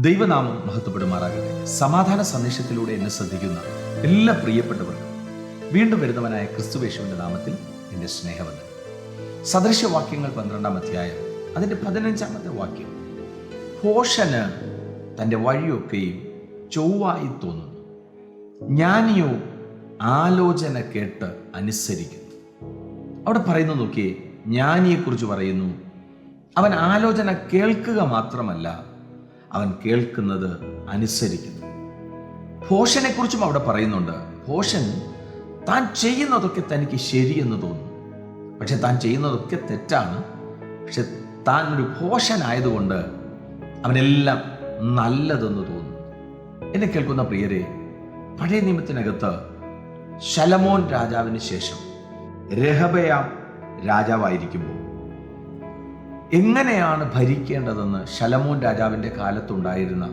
ദൈവനാമം മഹത്വപ്പെടുമാറാകട്ടെ. സമാധാന സന്ദേശത്തിലൂടെ എന്നെ ശ്രദ്ധിക്കുന്ന എല്ലാ പ്രിയപ്പെട്ടവർക്കും വീണ്ടും വരുന്നവനായ ക്രിസ്തുയേശുവിന്റെ നാമത്തിൽ എൻ്റെ സ്നേഹവന്ദനം. സദൃശ്യവാക്യങ്ങൾ 12-ാം അധ്യായം അതിൻ്റെ 15-ാമത്തെ വാക്യം. ഭോഷന് തൻ്റെ വഴിയൊക്കെയും ചൊവ്വായി തോന്നുന്നു, ജ്ഞാനിയോ ആലോചന കേട്ട് അനുസരിക്കുന്നു. അവിടെ പറയുന്നു നോക്കിയേ, ജ്ഞാനിയെക്കുറിച്ച് പറയുന്നു, അവൻ ആലോചന കേൾക്കുക മാത്രമല്ല, അവൻ കേൾക്കുന്നത് അനുസരിക്കുന്നു. ഭോഷനെ കുറിച്ചും അവിടെ പറയുന്നുണ്ട്. ഭോഷൻ താൻ ചെയ്യുന്നതൊക്കെ തനിക്ക് ശരിയെന്ന് തോന്നുന്നു, പക്ഷെ താൻ ചെയ്യുന്നതൊക്കെ തെറ്റാണ്. പക്ഷെ താൻ ഒരു ഭോഷനായതുകൊണ്ട് അവനെല്ലാം നല്ലതെന്ന് തോന്നുന്നു. എന്നെ കേൾക്കുന്ന പ്രിയരെ, പഴയ നിയമത്തിനകത്ത് ശലോമോൻ രാജാവിന് ശേഷം രെഹബയാം രാജാവായിരിക്കുമ്പോൾ എങ്ങനെയാണ് ഭരിക്കേണ്ടതെന്ന് ശലോമോൻ രാജാവിൻ്റെ കാലത്തുണ്ടായിരുന്ന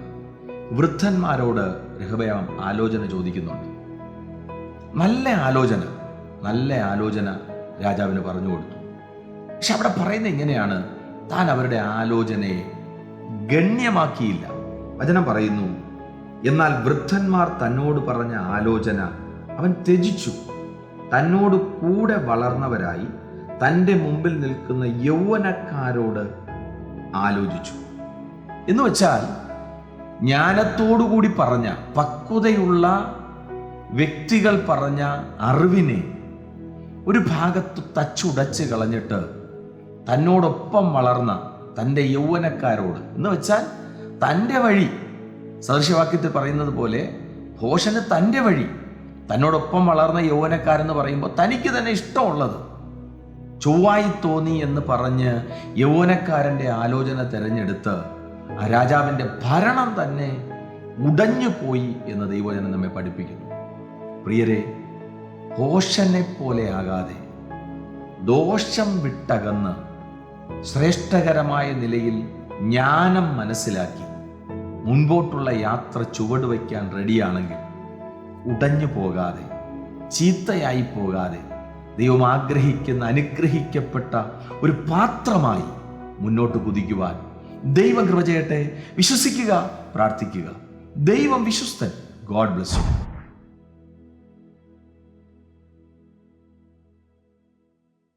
വൃദ്ധന്മാരോട് രെഹബയാം ആലോചന ചോദിക്കുന്നുണ്ട്. നല്ല ആലോചന രാജാവിന് പറഞ്ഞു കൊടുത്തു. പക്ഷെ അവിടെ പറയുന്നത് ഇങ്ങനെയാണ്, താൻ അവരുടെ ആലോചനയെ ഗണ്യമാക്കിയില്ല. വചനം പറയുന്നു, എന്നാൽ വൃദ്ധന്മാർ തന്നോട് പറഞ്ഞ ആലോചന അവൻ ത്യജിച്ചു. തന്നോട് കൂടെ വളർന്നവരായി തൻ്റെ മുമ്പിൽ നിൽക്കുന്ന യൗവനക്കാരോട് ആലോചിച്ചു. എന്ന് വെച്ചാൽ ജ്ഞാനത്തോടുകൂടി പറഞ്ഞ, പക്വതയുള്ള വ്യക്തികൾ പറഞ്ഞ അറിവിനെ ഒരു ഭാഗത്ത് തച്ചുടച്ച് കളഞ്ഞിട്ട് തന്നോടൊപ്പം വളർന്ന തൻ്റെ യൗവനക്കാരോട്, എന്ന് വെച്ചാൽ തൻ്റെ വഴി, സദൃശവാക്യത്തിൽ പറയുന്നത് പോലെ ഭോഷന് തൻ്റെ വഴി, തന്നോടൊപ്പം വളർന്ന യൗവനക്കാരെന്ന് പറയുമ്പോൾ തനിക്ക് തന്നെ ഇഷ്ടമുള്ളത് ചൊവ്വായി തോന്നി എന്ന് പറഞ്ഞ് യൗവനക്കാരൻ്റെ ആലോചന തിരഞ്ഞെടുത്ത് ആ രാജാവിൻ്റെ ഭരണം തന്നെ ഉടഞ്ഞു പോയി എന്ന് ദൈവവചനം നമ്മെ പഠിപ്പിക്കുന്നു. പ്രിയരെ, ഭോഷനെ പോലെ ആകാതെ ദോഷം വിട്ടകന്ന് ശ്രേഷ്ഠകരമായ നിലയിൽ ജ്ഞാനം മനസ്സിലാക്കി മുൻപോട്ടുള്ള യാത്ര ചുവടുവയ്ക്കാൻ റെഡിയാണെങ്കിൽ, ഉടഞ്ഞു പോകാതെ, ചീത്തയായി പോകാതെ, ദൈവം ആഗ്രഹിക്കുന്ന അനുഗ്രഹിക്കപ്പെട്ട ഒരു പാത്രമായി മുന്നോട്ട് കുതിക്കുവാൻ ദൈവം കൃപ ചെയ്യട്ടെ. വിശ്വസിക്കുക, പ്രാർത്ഥിക്കുക. ദൈവം വിശ്വസ്തൻ. God bless U.